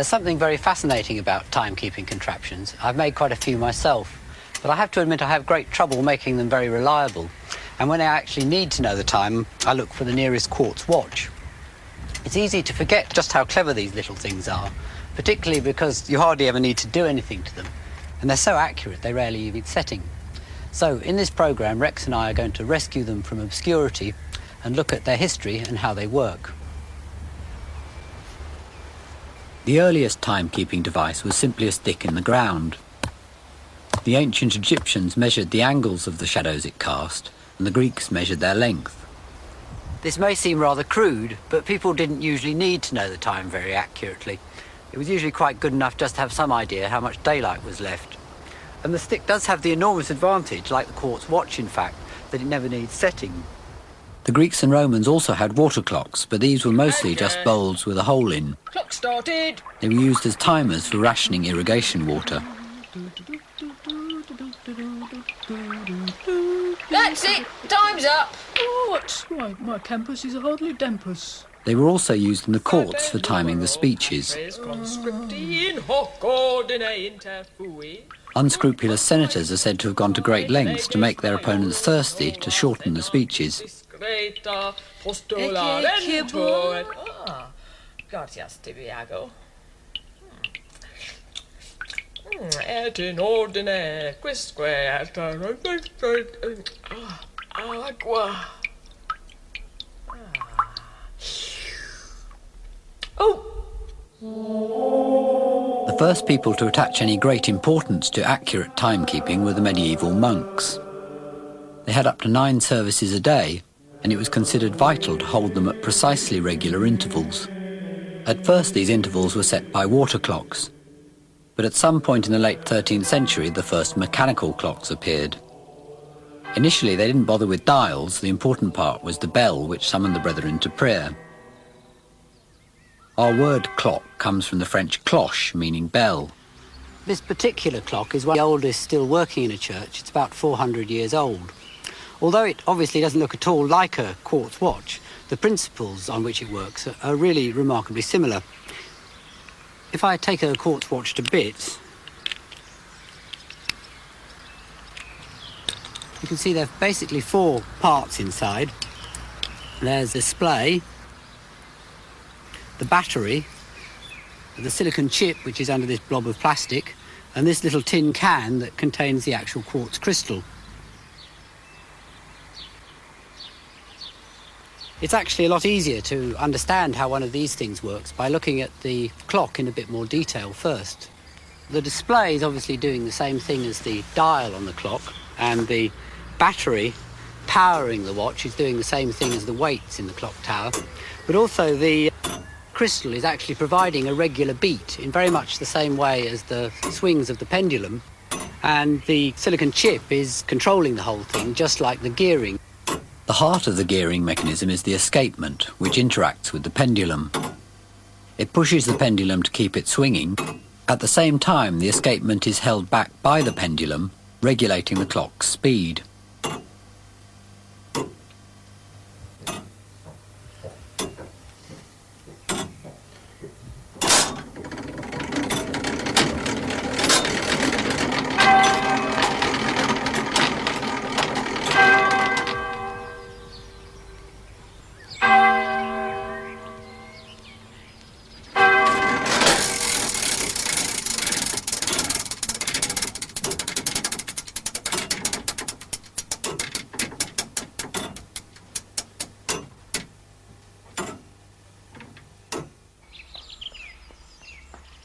There's something very fascinating about timekeeping contraptions. I've made quite a few myself, but I have to admit I have great trouble making them very reliable. And when I actually need to know the time, I look for the nearest quartz watch. It's easy to forget just how clever these little things are, particularly because you hardly ever need to do anything to them. And they're so accurate, they rarely need setting. So in this programme, Rex and I are going to rescue them from obscurity and look at their history and how they work. The earliest timekeeping device was simply a stick in the ground. The ancient Egyptians measured the angles of the shadows it cast, and the Greeks measured their length. This may seem rather crude, but people didn't usually need to know the time very accurately. It was usually quite good enough just to have some idea how much daylight was left. And the stick does have the enormous advantage, like the quartz watch in fact, that it never needs setting. The Greeks and Romans also had water clocks, but these were mostly just bowls with a hole in. Clock started! They were used as timers for rationing irrigation water. That's it! Time's up! What? My campus is hardly dampus. They were also used in the courts for timing the speeches. Unscrupulous senators are said to have gone to great lengths to make their opponents thirsty to shorten the speeches. Et in ordine quisque agua. The first people to attach any great importance to accurate timekeeping were the medieval monks. They had up to 9 services a day, and it was considered vital to hold them at precisely regular intervals. At first these intervals were set by water clocks, but at some point in the late 13th century the first mechanical clocks appeared. Initially they didn't bother with dials, the important part was the bell which summoned the brethren to prayer. Our word clock comes from the French cloche, meaning bell. This particular clock is one of the oldest still working in a church. It's about 400 years old. Although it obviously doesn't look at all like a quartz watch, the principles on which it works are really remarkably similar. If I take a quartz watch to bits, you can see there are basically 4 parts inside. There's the display, the battery, the silicon chip which is under this blob of plastic, and this little tin can that contains the actual quartz crystal. It's actually a lot easier to understand how one of these things works by looking at the clock in a bit more detail first. The display is obviously doing the same thing as the dial on the clock, and the battery powering the watch is doing the same thing as the weights in the clock tower, but also the crystal is actually providing a regular beat in very much the same way as the swings of the pendulum, and the silicon chip is controlling the whole thing just like the gearing. The heart of the gearing mechanism is the escapement, which interacts with the pendulum. It pushes the pendulum to keep it swinging. At the same time, the escapement is held back by the pendulum, regulating the clock's speed.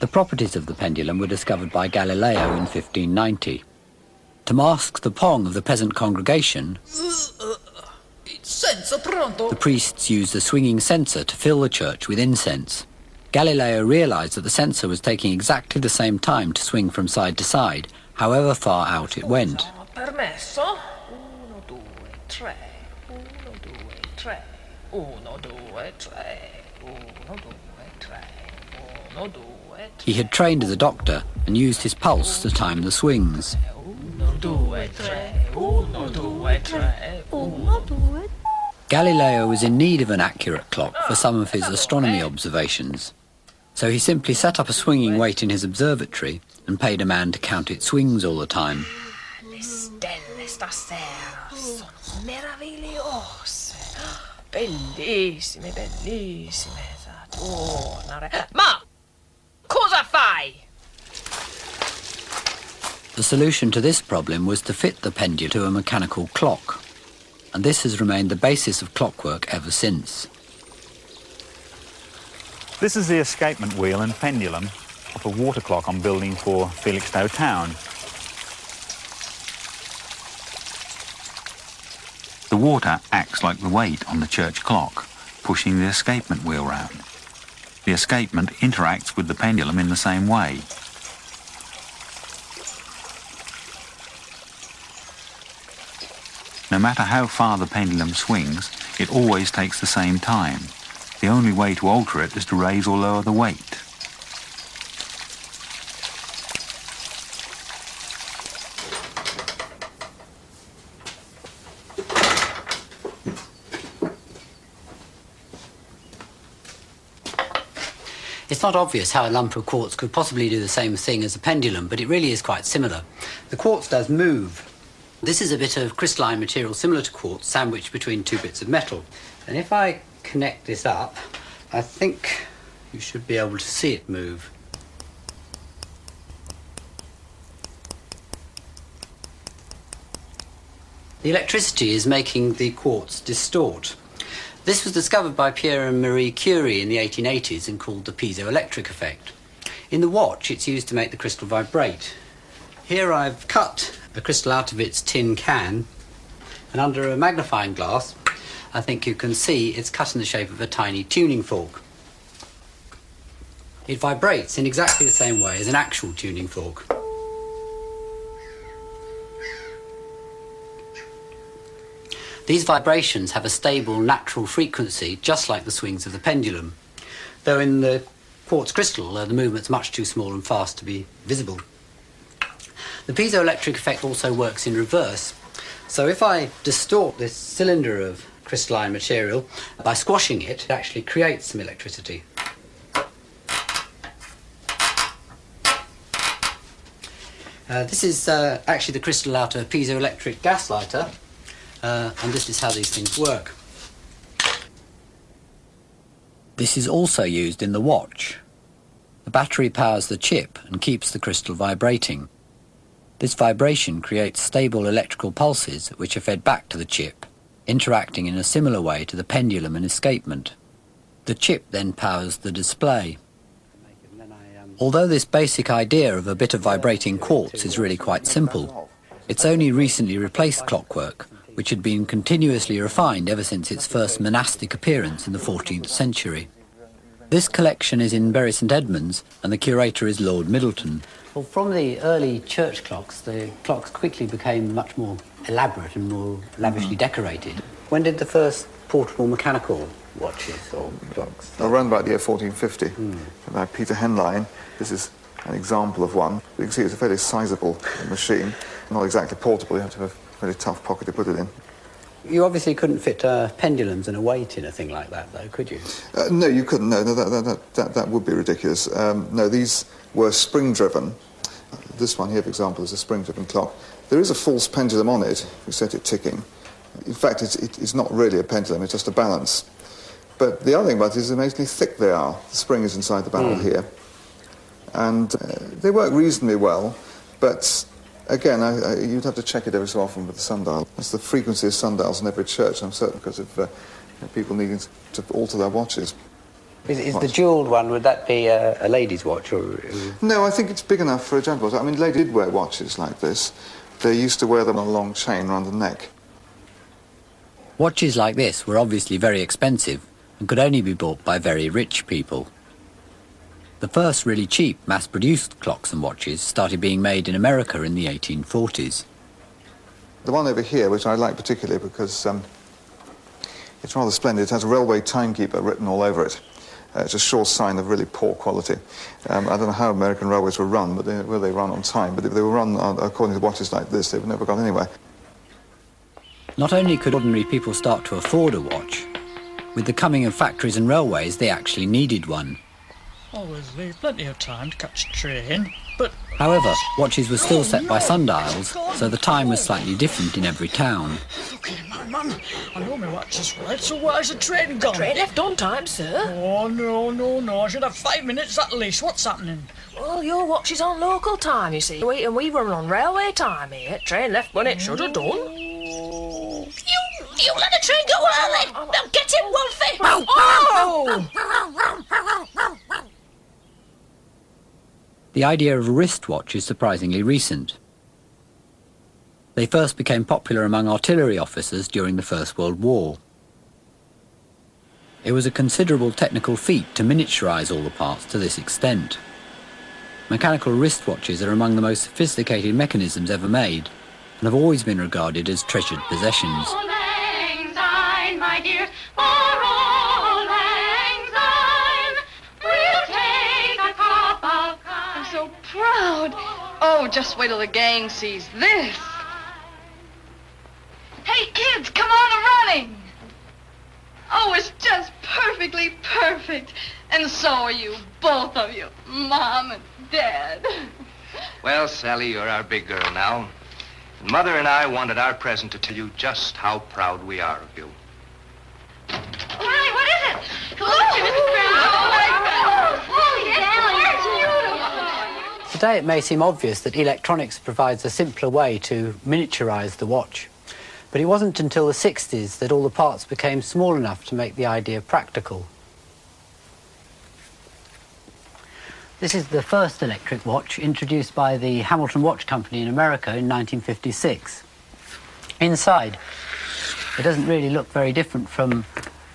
The properties of the pendulum were discovered by Galileo in 1590. To mask the pong of the peasant congregation, the priests used a swinging censer to fill the church with incense. Galileo realized that the censer was taking exactly the same time to swing from side to side, however far out it went. He had trained as a doctor and used his pulse to time the swings. Galileo was in need of an accurate clock for some of his astronomy observations. So he simply set up a swinging weight in his observatory and paid a man to count its swings all the time. Le stelle stasera sono meravigliose. Bellissime, bellissime. Tornare. Ma cosa fai? The solution to this problem was to fit the pendulum to a mechanical clock, and this has remained the basis of clockwork ever since. This is the escapement wheel and pendulum of a water clock I'm building for Felixstowe town. The water acts like the weight on the church clock, pushing the escapement wheel round. The escapement interacts with the pendulum in the same way. No matter how far the pendulum swings, it always takes the same time. The only way to alter it is to raise or lower the weight. It's not obvious how a lump of quartz could possibly do the same thing as a pendulum, but it really is quite similar. The quartz does move. This is a bit of crystalline material similar to quartz, sandwiched between two bits of metal. And if I connect this up, I think you should be able to see it move. The electricity is making the quartz distort. This was discovered by Pierre and Marie Curie in the 1880s and called the piezoelectric effect. In the watch, it's used to make the crystal vibrate. Here I've cut a crystal out of its tin can, and under a magnifying glass, I think you can see it's cut in the shape of a tiny tuning fork. It vibrates in exactly the same way as an actual tuning fork. These vibrations have a stable, natural frequency, just like the swings of the pendulum, though in the quartz crystal, the movement's much too small and fast to be visible. The piezoelectric effect also works in reverse. So if I distort this cylinder of crystalline material, by squashing it, it actually creates some electricity. This is actually the crystal out of a piezoelectric gas lighter. And this is how these things work. This is also used in the watch. The battery powers the chip and keeps the crystal vibrating. This vibration creates stable electrical pulses which are fed back to the chip, interacting in a similar way to the pendulum and escapement. The chip then powers the display. Although this basic idea of a bit of vibrating quartz is really quite simple, it's only recently replaced clockwork, which had been continuously refined ever since its first monastic appearance in the 14th century. This collection is in Bury St Edmunds, and the curator is Lord Middleton. Well, from the early church clocks, the clocks quickly became much more elaborate and more lavishly decorated. When did the first portable mechanical watches or clocks? Around about the year 1450, by Peter Henlein. This is an example of one. You can see it's a fairly sizable machine, not exactly portable. You have to have a very tough pocket to put it in. You obviously couldn't fit pendulums and a weight in a thing like that, though, could you? No, you couldn't. No, that would be ridiculous. No, these were spring-driven. This one here, for example, is a spring-driven clock. There is a false pendulum on it. We set it ticking. In fact, it's not really a pendulum. It's just a balance. But the other thing about it is amazingly thick they are. The spring is inside the barrel here. And they work reasonably well, but again, you'd have to check it every so often with the sundial. That's the frequency of sundials in every church, I'm certain, because of people needing to alter their watches. Is the jewelled one, would that be a lady's watch? Or? No, I think it's big enough for a gentleman's. I mean, ladies did wear watches like this. They used to wear them on a long chain around the neck. Watches like this were obviously very expensive and could only be bought by very rich people. The first really cheap, mass-produced clocks and watches started being made in America in the 1840s. The one over here, which I like particularly because it's rather splendid, it has railway timekeeper written all over it. It's a sure sign of really poor quality. I don't know how American railways were run, but they run on time. But if they were run according to watches like this, they would never got anywhere. Not only could ordinary people start to afford a watch, with the coming of factories and railways, they actually needed one. Oh, there's plenty of time to catch a train, but... However, watches were still set by sundials, so the time was slightly different in every town. Okay, man, I know my watch is right, so where's the train gone? Train left on time, sir. Oh, no, I should have 5 minutes at least. What's happening? Well, your watch is on local time, you see. And we were on railway time here. Train left when it should have done. You let the train go early! Now get him, Wolfie! Oh! The idea of a wristwatch is surprisingly recent. They first became popular among artillery officers during the First World War. It was a considerable technical feat to miniaturize all the parts to this extent. Mechanical wristwatches are among the most sophisticated mechanisms ever made and have always been regarded as treasured possessions. My dear, for all lang syne, we'll take a cup of I'm so proud. Oh, just wait till the gang sees this. Hey, kids, come on running. Oh, it's just perfectly perfect. And so are you, both of you, Mom and Dad. Well, Sally, you're our big girl now. Mother and I wanted our present to tell you just how proud we are of you. Riley, what is it? Today it may seem obvious that electronics provides a simpler way to miniaturize the watch. But it wasn't until the 60s that all the parts became small enough to make the idea practical. This is the first electric watch introduced by the Hamilton Watch Company in America in 1956. Inside, it doesn't really look very different from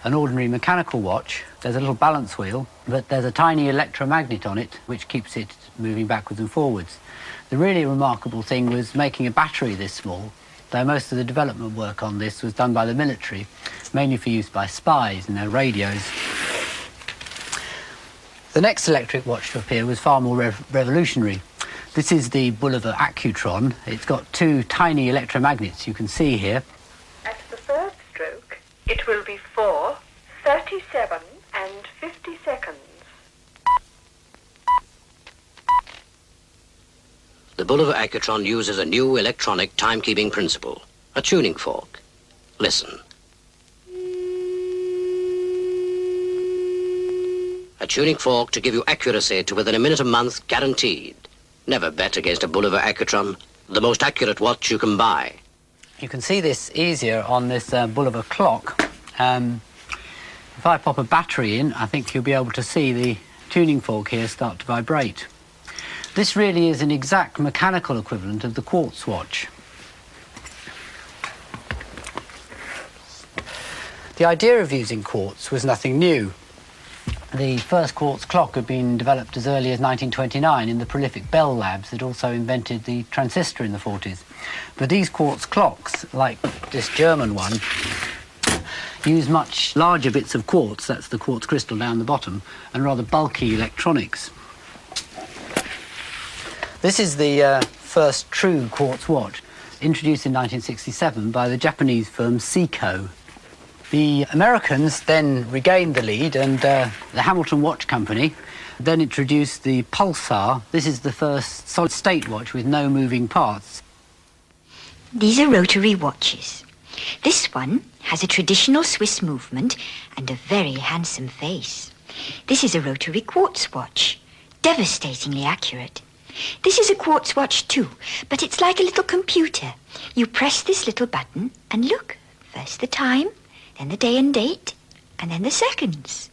an ordinary mechanical watch. There's a little balance wheel, but there's a tiny electromagnet on it which keeps it moving backwards and forwards. The really remarkable thing was making a battery this small, though most of the development work on this was done by the military, mainly for use by spies and their radios. The next electric watch to appear was far more revolutionary. This is the Bulliver Accutron. It's got two tiny electromagnets you can see here. At the third stroke, it will be 4, 37 and 50 seconds. The Bulliver Accutron uses a new electronic timekeeping principle, a tuning fork. Listen. A tuning fork to give you accuracy to within a minute a month, guaranteed. Never bet against a Bulliver Accutron, the most accurate watch you can buy. You can see this easier on this Bulliver clock. If I pop a battery in, I think you'll be able to see the tuning fork here start to vibrate. This really is an exact mechanical equivalent of the Quartz watch. The idea of using quartz was nothing new. The first quartz clock had been developed as early as 1929 in the prolific Bell Labs that also invented the transistor in the 40s. But these quartz clocks, like this German one, use much larger bits of quartz, that's the quartz crystal down the bottom, and rather bulky electronics. This is the first true quartz watch, introduced in 1967 by the Japanese firm Seiko. The Americans then regained the lead, and the Hamilton Watch Company then introduced the Pulsar. This is the first solid-state watch with no moving parts. These are rotary watches. This one has a traditional Swiss movement and a very handsome face. This is a rotary quartz watch, devastatingly accurate. This is a quartz watch too, but it's like a little computer. You press this little button and look, first the time, then the day and date, and then the seconds.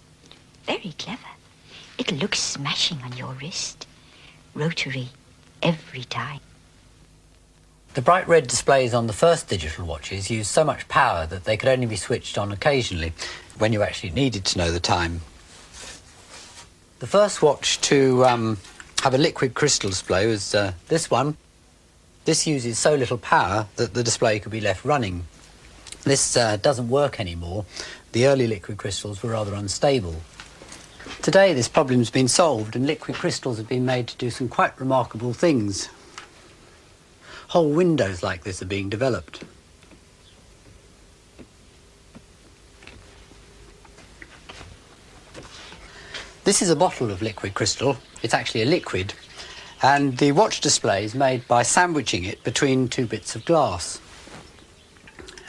Very clever. It'll look smashing on your wrist. Rotary every time. The bright red displays on the first digital watches used so much power that they could only be switched on occasionally when you actually needed to know the time. The first watch to have a liquid crystal display was this one. This uses so little power that the display could be left running. This doesn't work anymore. The early liquid crystals were rather unstable. Today this problem's been solved and liquid crystals have been made to do some quite remarkable things. Whole windows like this are being developed. This is a bottle of liquid crystal. It's actually a liquid. And the watch display is made by sandwiching it between two bits of glass.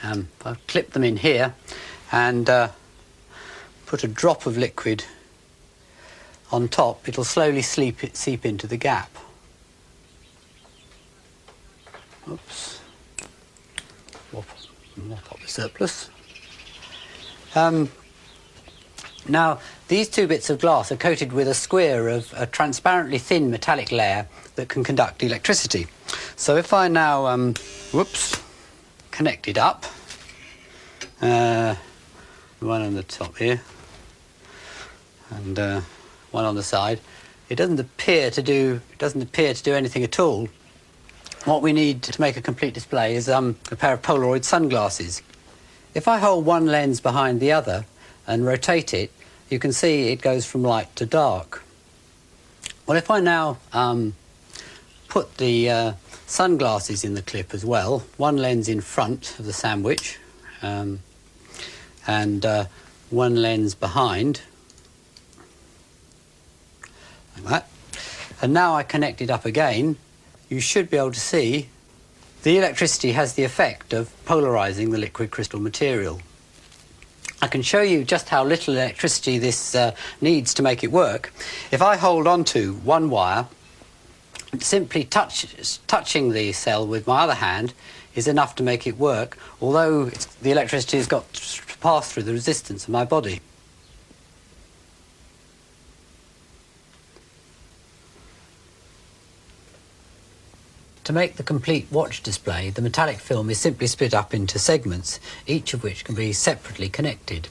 I'll clip them in here and put a drop of liquid on top. It'll slowly seep into the gap. Oops. Mop up the surplus. Now, these two bits of glass are coated with a square of a transparently thin metallic layer that can conduct electricity. So if I now, connect it up, one on the top here, and one on the side, it doesn't appear to do anything at all. What we need to make a complete display is a pair of Polaroid sunglasses. If I hold one lens behind the other and rotate it, you can see it goes from light to dark. Well, if I now put the sunglasses in the clip as well, one lens in front of the sandwich and one lens behind, like that, and now I connect it up again, you should be able to see the electricity has the effect of polarizing the liquid crystal material. I can show you just how little electricity this needs to make it work. If I hold on to one wire, simply touching the cell with my other hand is enough to make it work, although the electricity has got to pass through the resistance of my body. To make the complete watch display, the metallic film is simply split up into segments, each of which can be separately connected.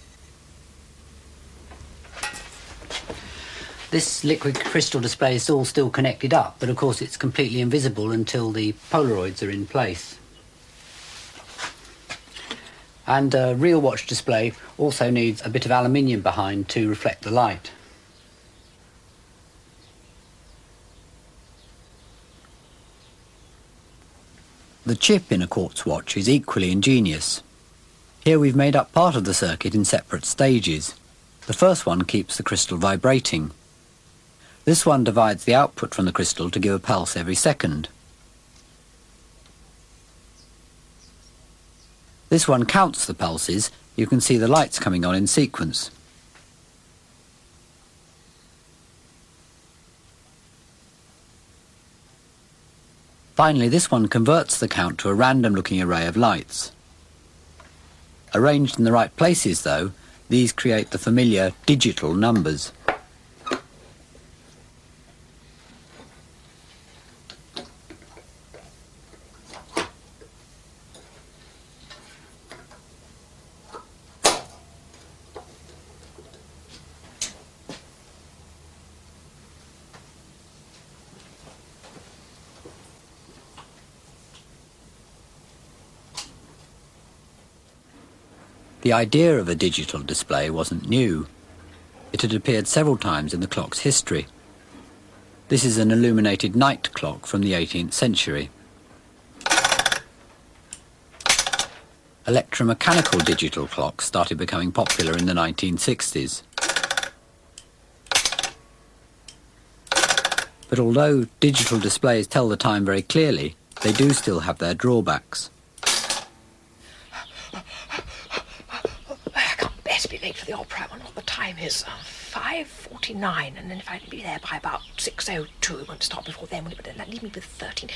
This liquid crystal display is all still connected up, but of course it's completely invisible until the Polaroids are in place. And a real watch display also needs a bit of aluminium behind to reflect the light. The chip in a quartz watch is equally ingenious. Here we've made up part of the circuit in separate stages. The first one keeps the crystal vibrating. This one divides the output from the crystal to give a pulse every second. This one counts the pulses. You can see the lights coming on in sequence. Finally, this one converts the count to a random-looking array of lights. Arranged in the right places, though, these create the familiar digital numbers. The idea of a digital display wasn't new. It had appeared several times in the clock's history. This is an illuminated night clock from the 18th century. Electromechanical digital clocks started becoming popular in the 1960s. But although digital displays tell the time very clearly, they do still have their drawbacks. Be late for the opera. I wonder what the time is. 5:49, and then if I'd be there by about 6:02, it won't start before then, will it? But then leave me with 13.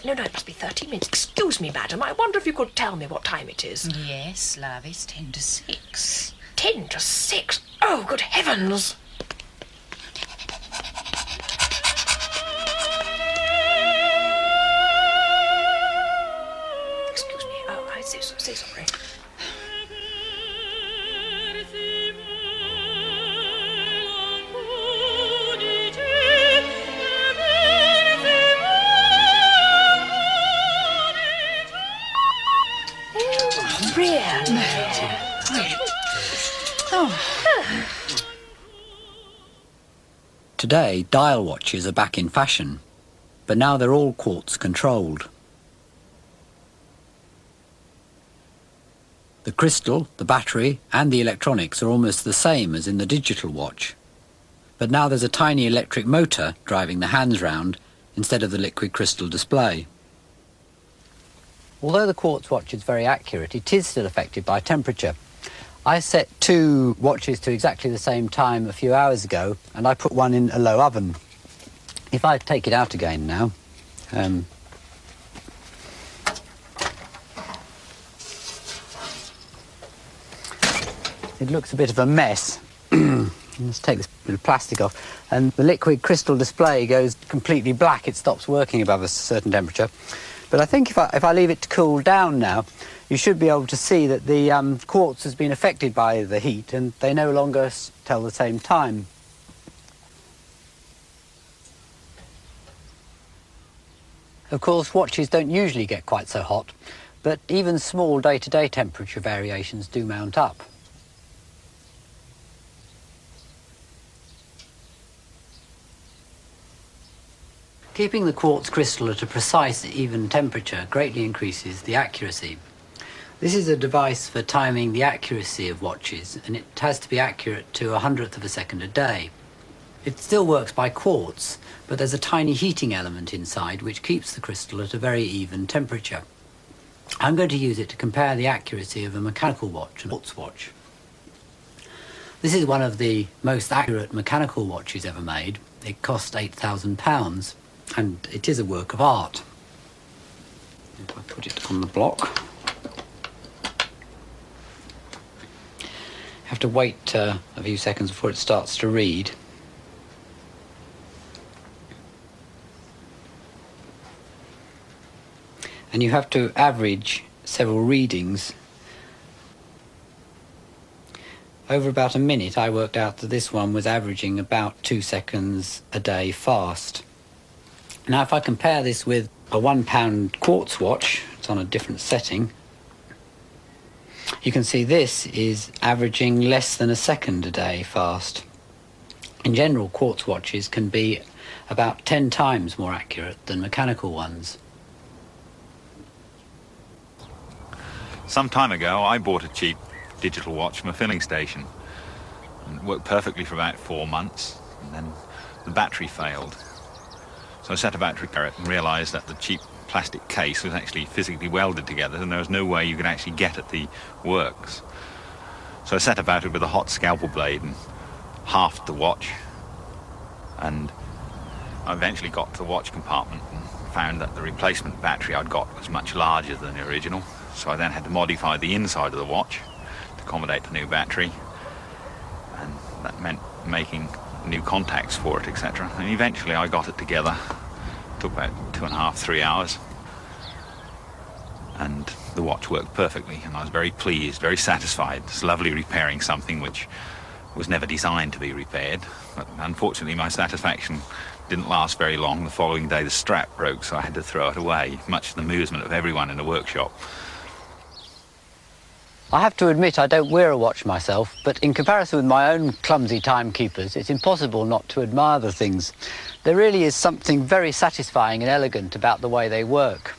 No, it must be 13 minutes. Excuse me, madam. I wonder if you could tell me what time it is. Yes, love, it's 10 to 6. 10 to 6? Oh, good heavens! Excuse me. Oh, I say sorry. Today, dial watches are back in fashion, but now they're all quartz controlled. The crystal, the battery, and the electronics are almost the same as in the digital watch. but now there's a tiny electric motor driving the hands round instead of the liquid crystal display. Although the quartz watch is very accurate, it is still affected by temperature. I set 2 watches to exactly the same time a few hours ago, and I put one in a low oven. If I take it out again now, it looks a bit of a mess. Let's take this bit of plastic off, and the liquid crystal display goes completely black. It stops working above a certain temperature. But I think if I leave it to cool down now, you should be able to see that the quartz has been affected by the heat, and they no longer tell the same time. Of course, watches don't usually get quite so hot, but even small day-to-day temperature variations do mount up. Keeping the quartz crystal at a precise, even temperature greatly increases the accuracy. This is a device for timing the accuracy of watches, and it has to be accurate to 1/100th of a second a day. It still works by quartz, but there's a tiny heating element inside which keeps the crystal at a very even temperature. I'm going to use it to compare the accuracy of a mechanical watch and a quartz watch. This is one of the most accurate mechanical watches ever made. It cost £8,000. And it is a work of art. If I put it on the block, have to wait a few seconds before it starts to read. And you have to average several readings. Over about a minute, I worked out that this one was averaging about 2 seconds a day fast. Now, if I compare this with a £1 quartz watch, it's on a different setting, you can see this is averaging less than a second a day fast. In general, quartz watches can be about 10 times more accurate than mechanical ones. Some time ago, I bought a cheap digital watch from a filling station. And it worked perfectly for about 4 months, and then the battery failed. So I set about to repair it and realised that the cheap plastic case was actually physically welded together, and there was no way you could actually get at the works. So I set about it with a hot scalpel blade and halved the watch, and I eventually got to the watch compartment and found that the replacement battery I'd got was much larger than the original. So I then had to modify the inside of the watch to accommodate the new battery, and that meant making new contacts for it, etc. And eventually I got it together. It took about 2.5 to 3 hours, and the watch worked perfectly, and I was very pleased, very satisfied. It's lovely repairing something which was never designed to be repaired, but unfortunately my satisfaction didn't last very long. The following day the strap broke, so I had to throw it away, much to the amusement of everyone in the workshop. I have to admit I don't wear a watch myself, but in comparison with my own clumsy timekeepers, it's impossible not to admire the things. There really is something very satisfying and elegant about the way they work.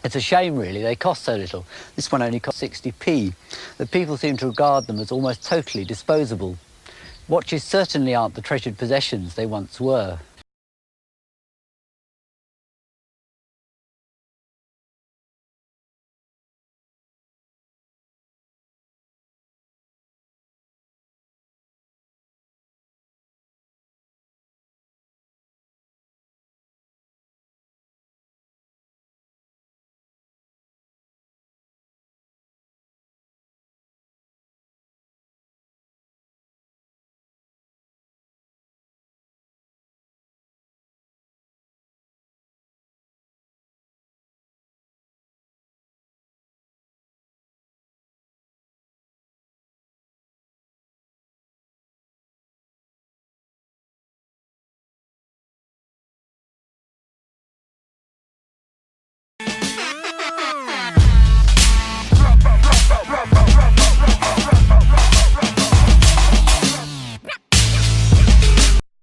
It's a shame, really, they cost so little. This one only cost 60p. The people seem to regard them as almost totally disposable. Watches certainly aren't the treasured possessions they once were.